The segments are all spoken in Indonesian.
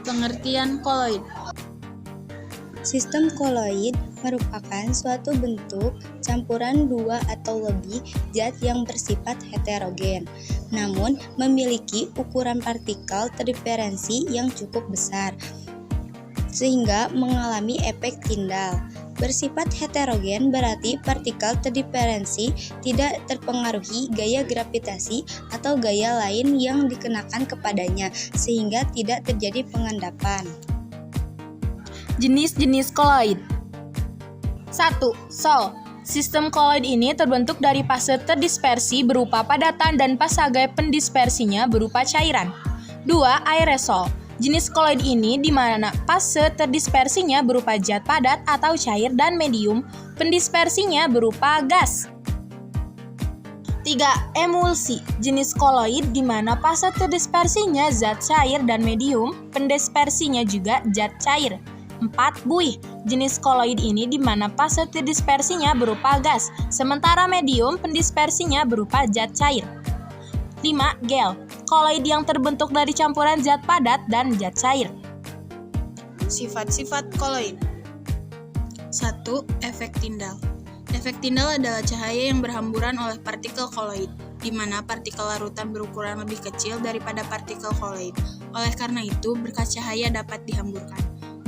Pengertian koloid. Sistem koloid merupakan suatu bentuk campuran dua atau lebih zat yang bersifat heterogen, namun memiliki ukuran partikel terdiferensi yang cukup besar, sehingga mengalami efek Tyndall. Bersifat heterogen berarti partikel terdiferensi tidak terpengaruhi gaya gravitasi atau gaya lain yang dikenakan kepadanya, sehingga tidak terjadi pengendapan. Jenis-jenis koloid. 1. Sol. Sistem koloid ini terbentuk dari fase terdispersi berupa padatan dan fase pendispersinya berupa cairan. 2. Aerosol. Jenis koloid ini di mana fase terdispersinya berupa zat padat atau cair dan medium, pendispersinya berupa gas. 3. Emulsi. Jenis koloid di mana fase terdispersinya zat cair dan medium, pendispersinya juga zat cair. 4. Buih. Jenis koloid ini di mana fase terdispersinya berupa gas, sementara medium pendispersinya berupa zat cair. 5. Gel. Koloid yang terbentuk dari campuran zat padat dan zat cair. Sifat-sifat koloid. 1. Efek Tyndall. Efek Tyndall adalah cahaya yang berhamburan oleh partikel koloid, di mana partikel larutan berukuran lebih kecil daripada partikel koloid. Oleh karena itu, berkas cahaya dapat dihamburkan.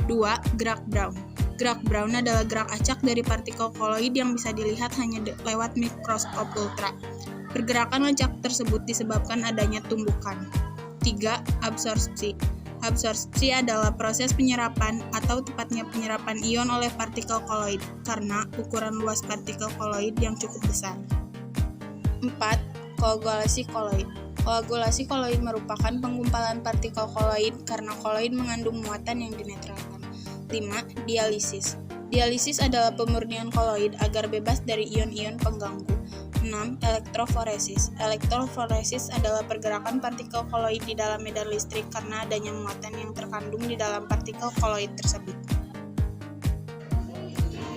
2. Gerak Brown. Gerak Brown adalah gerak acak dari partikel koloid yang bisa dilihat hanya lewat mikroskop ultra. Pergerakan acak tersebut disebabkan adanya tumbukan. 3. Absorpsi. Absorpsi adalah proses penyerapan atau tepatnya penyerapan ion oleh partikel koloid karena ukuran luas partikel koloid yang cukup besar. 4. Koagulasi koloid. Koagulasi koloid merupakan penggumpalan partikel koloid karena koloid mengandung muatan yang dinetralkan. 5. Dialisis. Dialisis adalah pemurnian koloid agar bebas dari ion-ion pengganggu. 6. Elektroforesis. Elektroforesis adalah pergerakan partikel koloid di dalam medan listrik karena adanya muatan yang terkandung di dalam partikel koloid tersebut.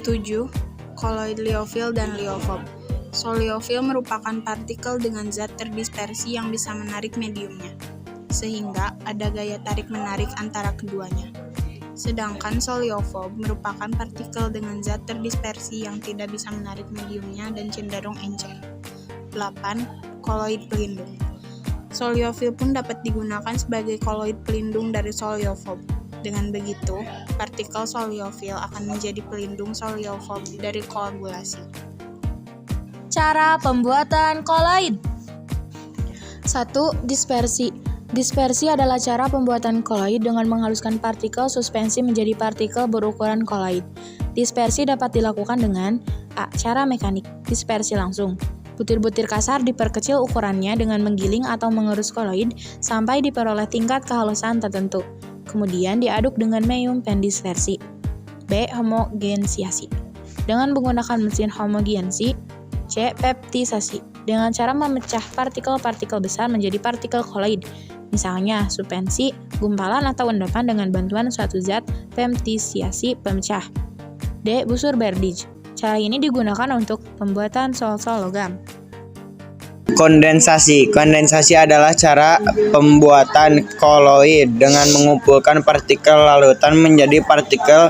7. Koloid liofil dan liofob. Liofil merupakan partikel dengan zat terdispersi yang bisa menarik mediumnya, sehingga ada gaya tarik-menarik antara keduanya. Sedangkan liofob merupakan partikel dengan zat terdispersi yang tidak bisa menarik mediumnya dan cenderung encer. 8. Koloid pelindung. Liofil pun dapat digunakan sebagai koloid pelindung dari liofob. Dengan begitu, partikel liofil akan menjadi pelindung liofob dari koagulasi. Cara pembuatan koloid. 1. Dispersi. Dispersi adalah cara pembuatan koloid dengan menghaluskan partikel suspensi menjadi partikel berukuran koloid. Dispersi dapat dilakukan dengan A. Cara mekanik, dispersi langsung. Butir-butir kasar diperkecil ukurannya dengan menggiling atau mengerus koloid sampai diperoleh tingkat kehalusan tertentu. Kemudian diaduk dengan medium pendispersi. B. Homogensiasi. Dengan menggunakan mesin homogensi. C. Peptisasi. Dengan cara memecah partikel-partikel besar menjadi partikel koloid. Misalnya, suspensi, gumpalan atau endapan dengan bantuan suatu zat peptisiasi pemecah. D. Busur Berdych. Cara ini digunakan untuk pembuatan sol-sol logam. Kondensasi. Kondensasi adalah cara pembuatan koloid dengan mengumpulkan partikel larutan menjadi partikel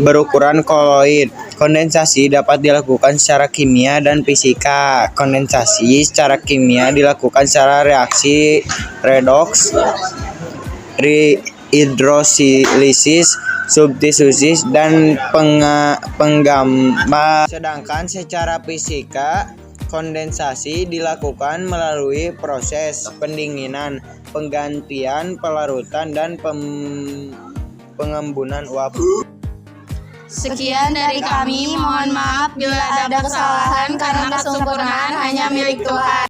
berukuran koloid. Kondensasi dapat dilakukan secara kimia dan fisika. Kondensasi secara kimia dilakukan secara reaksi redoks, hidrolisis, substitusi, dan penggambar. Sedangkan secara fisika, kondensasi dilakukan melalui proses pendinginan, penggantian pelarutan, dan pengembunan uap. Sekian dari kami, mohon maaf bila ada kesalahan karena kesempurnaan hanya milik Tuhan.